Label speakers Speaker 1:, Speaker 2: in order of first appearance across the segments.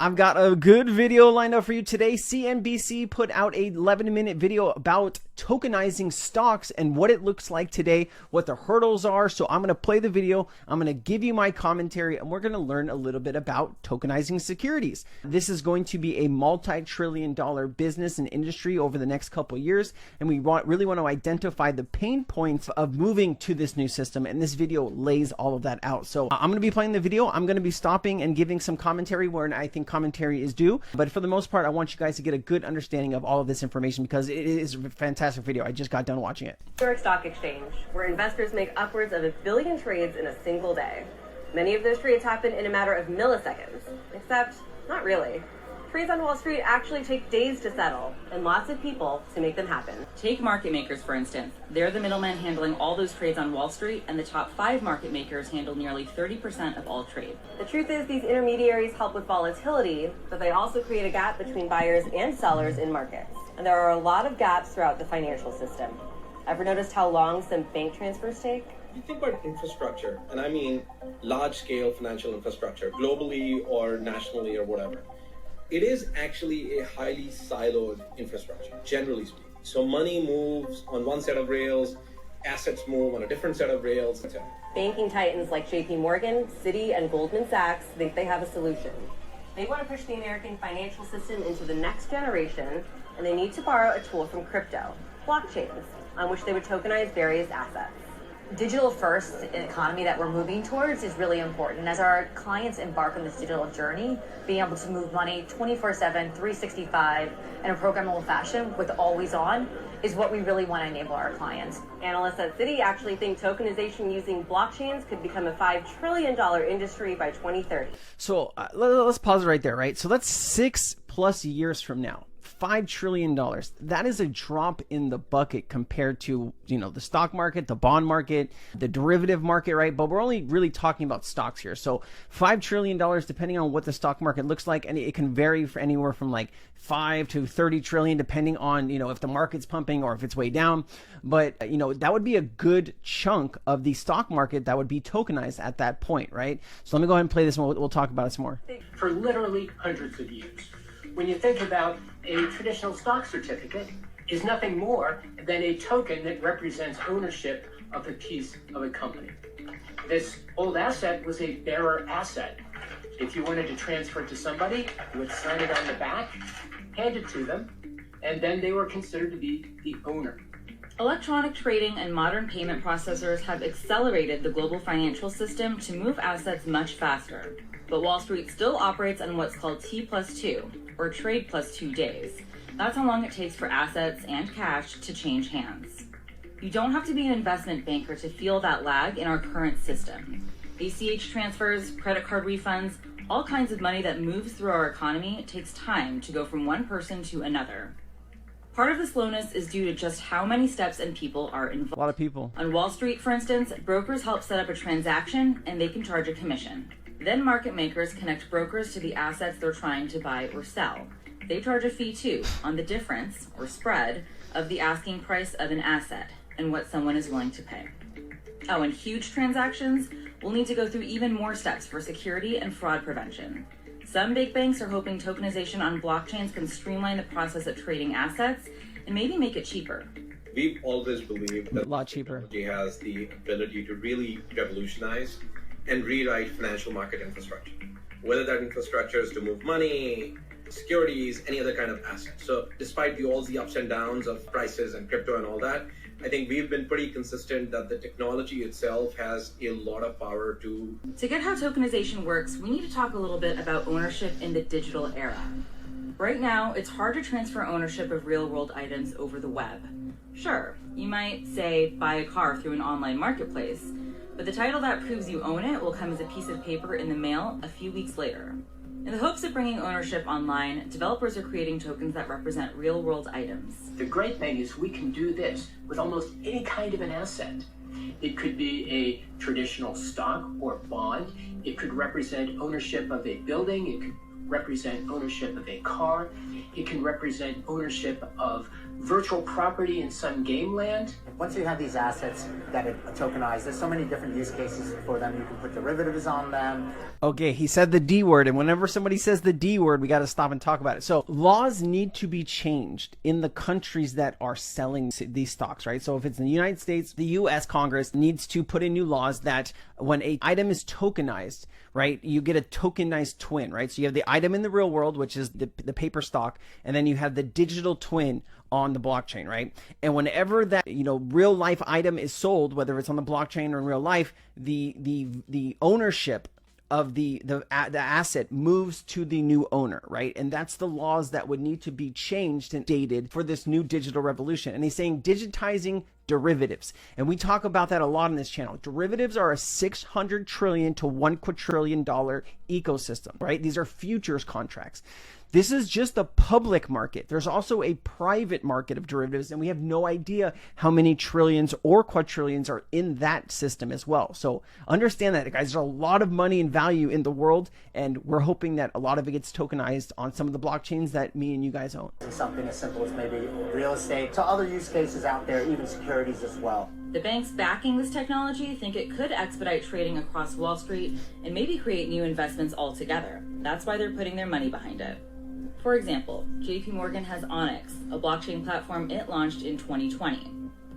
Speaker 1: I've got a good video lined up for you today. CNBC put out a 11-minute video about tokenizing stocks and what it looks like today, what the hurdles are. So I'm going to play the video. I'm going to give you my commentary, and we're going to learn a little bit about tokenizing securities. This is going to be a multi-trillion-dollar business and industry over the next couple of years, and we really want to identify the pain points of moving to this new system, and this video lays all of that out. So I'm going to be playing the video. I'm going to be stopping and giving some commentary where I think commentary is due, but for the most part, I want you guys to get a good understanding of all of this information because it is a fantastic video. I just got done watching it.
Speaker 2: New York Stock Exchange, where investors make upwards of 1 billion trades in a single day. Many of those trades happen in a matter of milliseconds, except not really. Trades on Wall Street actually take days to settle, and lots of people to make them happen.
Speaker 3: Take market makers, for instance. They're the middlemen handling all those trades on Wall Street, and the top 5 market makers handle nearly 30% of all trade.
Speaker 2: The truth is, these intermediaries help with volatility, but they also create a gap between buyers and sellers in markets. And there are a lot of gaps throughout the financial system. Ever noticed how long some bank transfers take?
Speaker 4: You think about infrastructure, and I mean large-scale financial infrastructure, globally or nationally or whatever. It is actually a highly siloed infrastructure, generally speaking. So money moves on one set of rails, assets move on a different set of rails, etc.
Speaker 2: Banking titans like JP Morgan, Citi, and Goldman Sachs think they have a solution. They want to push the American financial system into the next generation, and they need to borrow a tool from crypto, blockchains, on which they would tokenize various assets.
Speaker 5: Digital first economy that we're moving towards is really important. As our clients embark on this digital journey, being able to move money 24/7, 365 in a programmable fashion with always on is what we really want to enable our clients.
Speaker 2: Analysts at Citi actually think tokenization using blockchains could become a $5 trillion industry by 2030.
Speaker 1: So let's pause it right there, right? So that's 6+ years from now. $5 trillion. That is a drop in the bucket compared to, the stock market, the bond market, the derivative market, right? But we're only really talking about stocks here. So $5 trillion, depending on what the stock market looks like, and it can vary for anywhere from like 5 to 30 trillion, depending on, if the market's pumping or if it's way down. But, that would be a good chunk of the stock market that would be tokenized at that point, right? So let me go ahead and play this one. We'll talk about it some more.
Speaker 6: For literally hundreds of years. When you think about a traditional stock certificate, is nothing more than a token that represents ownership of a piece of a company. This old asset was a bearer asset. If you wanted to transfer it to somebody, you would sign it on the back, hand it to them, and then they were considered to be the owner.
Speaker 3: Electronic trading and modern payment processors have accelerated the global financial system to move assets much faster. But Wall Street still operates on what's called T+2, or trade plus 2 days. That's how long it takes for assets and cash to change hands. You don't have to be an investment banker to feel that lag in our current system. ACH transfers, credit card refunds, all kinds of money that moves through our economy takes time to go from one person to another. Part of the slowness is due to just how many steps and people are involved.
Speaker 1: A lot of people.
Speaker 3: On Wall Street, for instance, brokers help set up a transaction and they can charge a commission. Then market makers connect brokers to the assets they're trying to buy or sell. They charge a fee too on the difference, or spread, of the asking price of an asset and what someone is willing to pay. Oh, and huge transactions will need to go through even more steps for security and fraud prevention. Some big banks are hoping tokenization on blockchains can streamline the process of trading assets and maybe make it cheaper.
Speaker 4: We've always believed that
Speaker 1: a lot cheaper.
Speaker 4: Technology has the ability to really revolutionize and rewrite financial market infrastructure. Whether that infrastructure is to move money, securities, any other kind of asset. So despite all the ups and downs of prices and crypto and all that, I think we've been pretty consistent that the technology itself has a lot of power to...
Speaker 3: To get how tokenization works, we need to talk a little bit about ownership in the digital era. Right now, it's hard to transfer ownership of real-world items over the web. Sure, you might, say, buy a car through an online marketplace, but the title that proves you own it will come as a piece of paper in the mail a few weeks later. In the hopes of bringing ownership online, developers are creating tokens that represent real-world items.
Speaker 6: The great thing is we can do this with almost any kind of an asset. It could be a traditional stock or bond. It could represent ownership of a building. It could represent ownership of a car. It can represent ownership of virtual property in some game land.
Speaker 7: Once you have these assets that are tokenized, there's so many different use cases for them. You can put derivatives on them.
Speaker 1: Okay, he said the D word, and whenever somebody says the D word, we got to stop and talk about it. So laws need to be changed in the countries that are selling these stocks, right? So if it's in the United States, the US Congress needs to put in new laws that when an item is tokenized, right, you get a tokenized twin, right? So you have the item in the real world, which is the paper stock, and then you have the digital twin on the blockchain, right? And whenever that, real life item is sold, whether it's on the blockchain or in real life, the ownership of the asset moves to the new owner, right? And that's the laws that would need to be changed and dated for this new digital revolution. And he's saying digitizing derivatives. And we talk about that a lot on this channel. Derivatives are a $600 trillion to $1 quadrillion ecosystem, right? These are futures contracts. This is just the public market. There's also a private market of derivatives, and we have no idea how many trillions or quadrillions are in that system as well. So understand that, guys. There's a lot of money and value in the world, and we're hoping that a lot of it gets tokenized on some of the blockchains that me and you guys own.
Speaker 7: Something as simple as maybe real estate to other use cases out there, even securities as well.
Speaker 3: The banks backing this technology think it could expedite trading across Wall Street and maybe create new investments altogether. That's why they're putting their money behind it. For example, JP Morgan has Onyx, a blockchain platform it launched in 2020.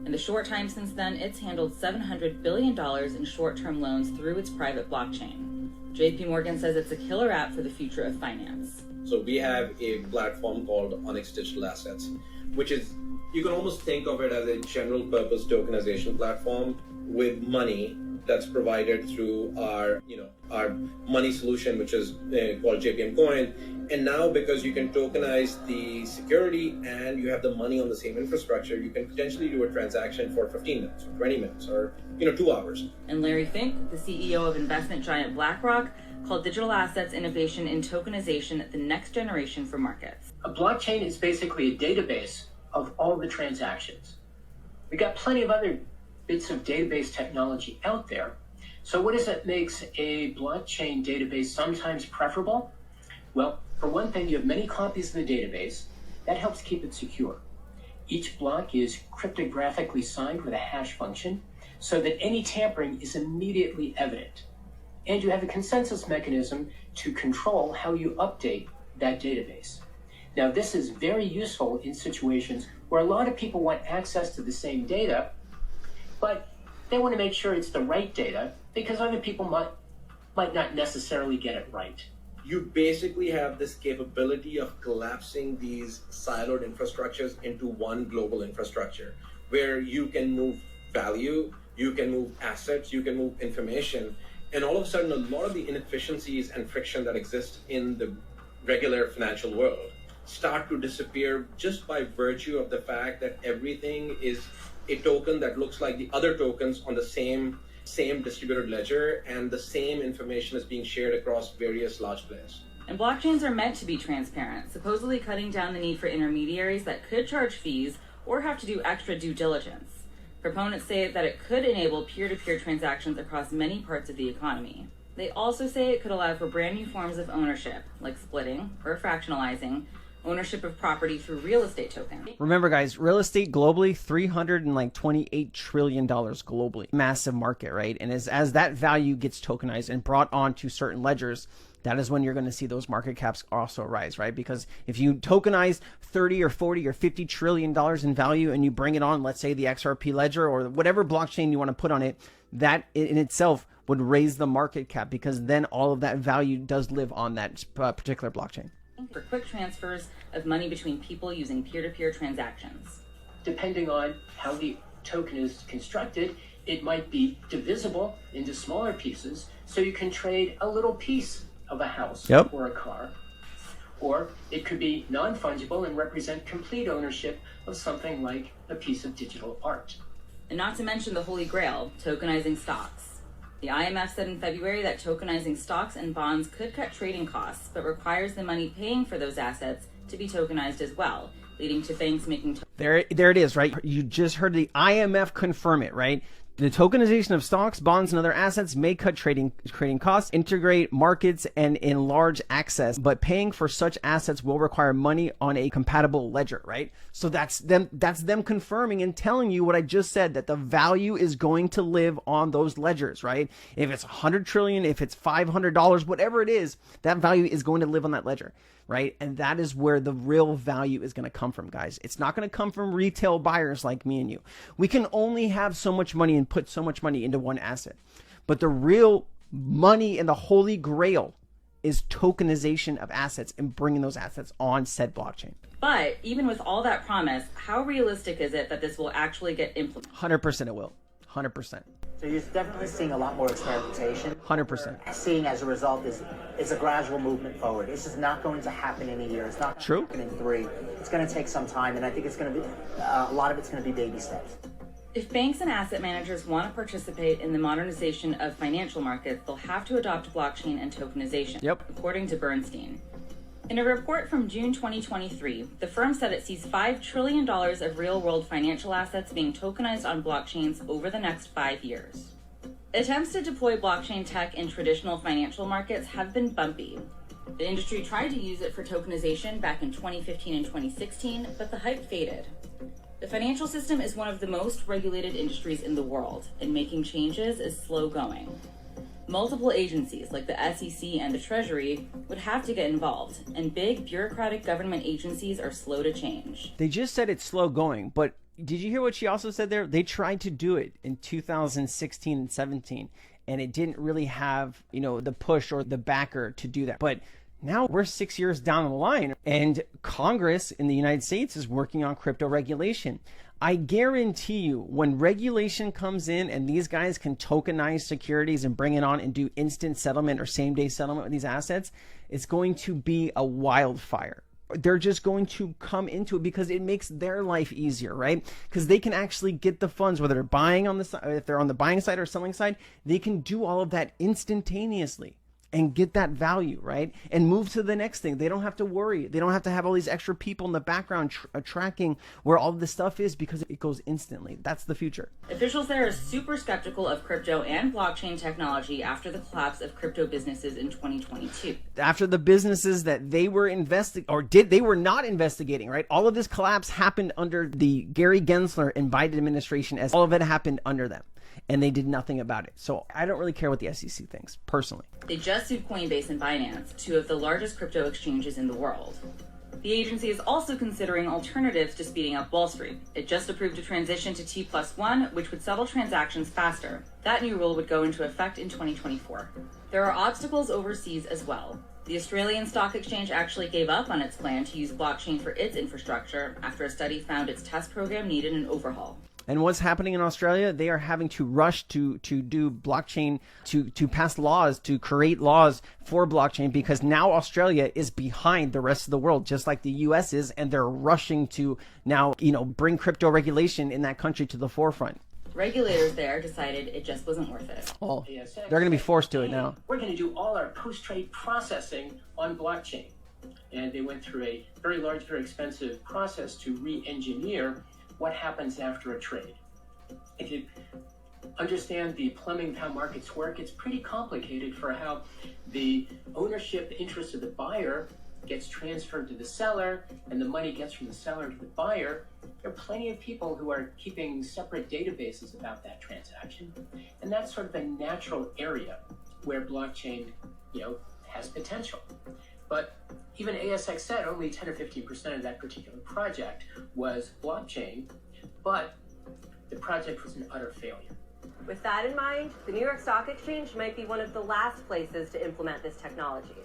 Speaker 3: In the short time since then, it's handled $700 billion in short-term loans through its private blockchain. JP Morgan says it's a killer app for the future of finance.
Speaker 4: So we have a platform called Onyx Digital Assets, which is, you can almost think of it as a general purpose tokenization platform with money that's provided through our money solution, which is called JPM Coin. And now, because you can tokenize the security and you have the money on the same infrastructure, you can potentially do a transaction for 15 minutes or 20 minutes or 2 hours.
Speaker 3: And Larry Fink, the CEO of investment giant BlackRock, called digital assets innovation and tokenization the next generation for markets.
Speaker 6: A blockchain is basically a database of all the transactions. We got plenty of other bits of database technology out there. So what is it makes a blockchain database sometimes preferable? Well, for one thing, you have many copies of the database. That helps keep it secure. Each block is cryptographically signed with a hash function so that any tampering is immediately evident. And you have a consensus mechanism to control how you update that database. Now, this is very useful in situations where a lot of people want access to the same data, but they want to make sure it's the right data because other people might not necessarily get it right.
Speaker 4: You basically have this capability of collapsing these siloed infrastructures into one global infrastructure where you can move value, you can move assets, you can move information, and all of a sudden a lot of the inefficiencies and friction that exist in the regular financial world start to disappear just by virtue of the fact that everything is a token that looks like the other tokens on the same distributed ledger, and the same information is being shared across various large players.
Speaker 3: And blockchains are meant to be transparent, supposedly cutting down the need for intermediaries that could charge fees or have to do extra due diligence. Proponents say that it could enable peer-to-peer transactions across many parts of the economy. They also say it could allow for brand new forms of ownership, like splitting or fractionalizing, ownership of property through real estate tokens.
Speaker 1: Remember, guys, real estate globally, $328 trillion globally. Massive market, right? And as that value gets tokenized and brought onto certain ledgers, that is when you're going to see those market caps also rise, right? Because if you tokenize 30 or 40 or 50 trillion dollars in value and you bring it on, let's say the XRP ledger or whatever blockchain you want to put on it, that in itself would raise the market cap, because then all of that value does live on that particular blockchain.
Speaker 3: For quick transfers of money between people using peer-to-peer transactions.
Speaker 6: Depending on how the token is constructed, it might be divisible into smaller pieces, so you can trade a little piece of a house or a car. Or it could be non-fungible and represent complete ownership of something like a piece of digital art.
Speaker 3: And not to mention the holy grail, tokenizing stocks. The IMF said in February that tokenizing stocks and bonds could cut trading costs, but requires the money paying for those assets to be tokenized as well, leading to banks making...
Speaker 1: There it is, right? You just heard the IMF confirm it, right? The tokenization of stocks, bonds, and other assets may cut trading costs, integrate markets, and enlarge access, but paying for such assets will require money on a compatible ledger, right? So that's them confirming and telling you what I just said, that the value is going to live on those ledgers, right? If it's 100 trillion, if it's $500, whatever it is, that value is going to live on that ledger, right? And that is where the real value is going to come from, guys. It's not going to come from retail buyers like me and you. We can only have so much money and put so much money into one asset. But the real money and the holy grail is tokenization of assets and bringing those assets on said blockchain.
Speaker 3: But even with all that promise, how realistic is it that this will actually get implemented?
Speaker 1: 100% it will. 100%.
Speaker 7: So you're definitely seeing a lot more experimentation.
Speaker 1: 100%.
Speaker 7: Seeing as a result is a gradual movement forward. It's just not going to happen in a year. It's not going to happen in 3. It's going to take some time, and I think it's going to be a lot of it's going to be baby steps.
Speaker 3: If banks and asset managers want to participate in the modernization of financial markets, they'll have to adopt blockchain and tokenization, according to Bernstein. In a report from June 2023, the firm said it sees $5 trillion of real-world financial assets being tokenized on blockchains over the next 5 years. Attempts to deploy blockchain tech in traditional financial markets have been bumpy. The industry tried to use it for tokenization back in 2015 and 2016, but the hype faded. The financial system is one of the most regulated industries in the world, and making changes is slow going. Multiple agencies like the SEC and the Treasury would have to get involved, and big bureaucratic government agencies are slow to change.
Speaker 1: They just said it's slow going, but did you hear what she also said there? They tried to do it in 2016 and 17, and it didn't really have, the push or the backer to do that. But now we're 6 years down the line, and Congress in the United States is working on crypto regulation. I guarantee you, when regulation comes in and these guys can tokenize securities and bring it on and do instant settlement or same-day settlement with these assets, it's going to be a wildfire. They're just going to come into it because it makes their life easier, right? Because they can actually get the funds, whether they're buying on the side, if they're on the buying side or selling side, they can do all of that instantaneously and get that value, right? And move to the next thing. They don't have to worry. They don't have to have all these extra people in the background tracking where all of this stuff is, because it goes instantly. That's the future.
Speaker 3: Officials there are super skeptical of crypto and blockchain technology after the collapse of crypto businesses in 2022.
Speaker 1: After the businesses that they were they were not investigating, right? All of this collapse happened under the Gary Gensler and Biden administration, as all of it happened under them. And they did nothing about it. So I don't really care what the SEC thinks, personally.
Speaker 3: They just sued Coinbase and Binance, 2 of the largest crypto exchanges in the world. The agency is also considering alternatives to speeding up Wall Street. It just approved a transition to T+1, which would settle transactions faster. That new rule would go into effect in 2024. There are obstacles overseas as well. The Australian Stock Exchange actually gave up on its plan to use blockchain for its infrastructure after a study found its test program needed an overhaul.
Speaker 1: And what's happening in Australia? They are having to rush to do blockchain, to pass laws, to create laws for blockchain, because now Australia is behind the rest of the world, just like the US is, and they're rushing to now, bring crypto regulation in that country to the forefront.
Speaker 3: Regulators there decided it just wasn't worth it.
Speaker 1: Oh, they're going to be forced to it now.
Speaker 6: We're going to do all our post-trade processing on blockchain. And they went through a very large, very expensive process to re-engineer what happens after a trade. If you understand the plumbing of how markets work, it's pretty complicated for how the ownership interest of the buyer gets transferred to the seller, and the money gets from the seller to the buyer. There are plenty of people who are keeping separate databases about that transaction, and that's sort of a natural area where blockchain, has potential. But even ASX said only 10 or 15% of that particular project was blockchain, but the project was an utter failure.
Speaker 2: With that in mind, the New York Stock Exchange might be one of the last places to implement this technology.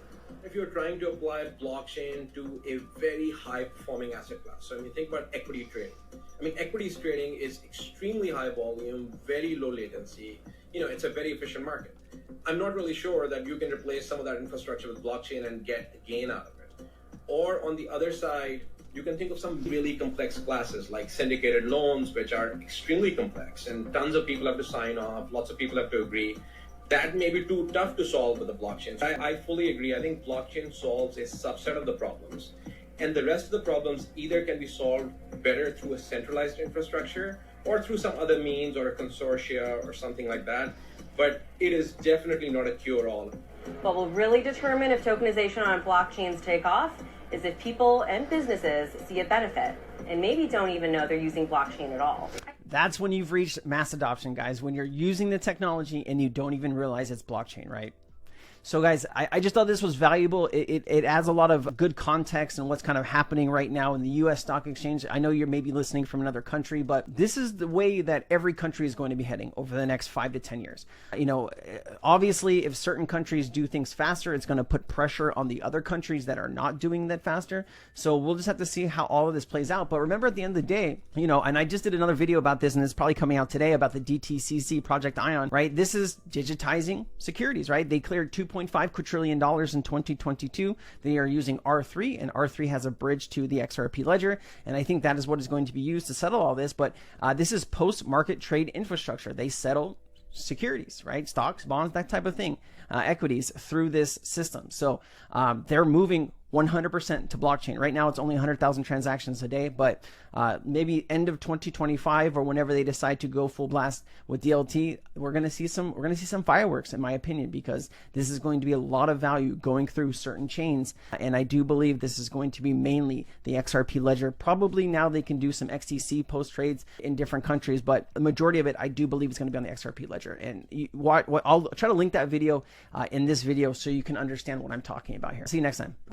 Speaker 4: If you're trying to apply blockchain to a very high-performing asset class, so when you think about equity trading, equities trading is extremely high volume, very low latency. It's a very efficient market. I'm not really sure that you can replace some of that infrastructure with blockchain and get a gain out of it. Or on the other side, you can think of some really complex classes like syndicated loans, which are extremely complex and tons of people have to sign off, lots of people have to agree. That may be too tough to solve with the blockchain. I fully agree. I think blockchain solves a subset of the problems, and the rest of the problems either can be solved better through a centralized infrastructure, or through some other means or a consortia or something like that. But it is definitely not a cure-all.
Speaker 2: What will really determine if tokenization on blockchains take off is if people and businesses see a benefit and maybe don't even know they're using blockchain at all.
Speaker 1: That's when you've reached mass adoption, guys, when you're using the technology and you don't even realize it's blockchain, right? So guys, I just thought this was valuable. It adds a lot of good context and what's kind of happening right now in the US stock exchange. I know you're maybe listening from another country, but this is the way that every country is going to be heading over the next 5 to 10 years. You know, obviously if certain countries do things faster, it's going to put pressure on the other countries that are not doing that faster. So we'll just have to see how all of this plays out. But remember, at the end of the day, you know, and I just did another video about this, and it's probably coming out today, about the DTCC Project Ion, right? This is digitizing securities, right? They cleared $2.5 quadrillion in 2022. They are using R3, and R3 has a bridge to the XRP ledger, and I think that is what is going to be used to settle all this. But this is post-market trade infrastructure. They settle securities, right? Stocks, bonds, that type of thing, equities through this system. So they're moving 100% to blockchain. Right now, it's only 100,000 transactions a day, but maybe end of 2025 or whenever they decide to go full blast with DLT, we're going to see some fireworks, in my opinion, because this is going to be a lot of value going through certain chains. And I do believe this is going to be mainly the XRP ledger. Probably now they can do some XTC post trades in different countries, but the majority of it, I do believe, is going to be on the XRP ledger. And I'll try to link that video in this video so you can understand what I'm talking about here. See you next time. Bye.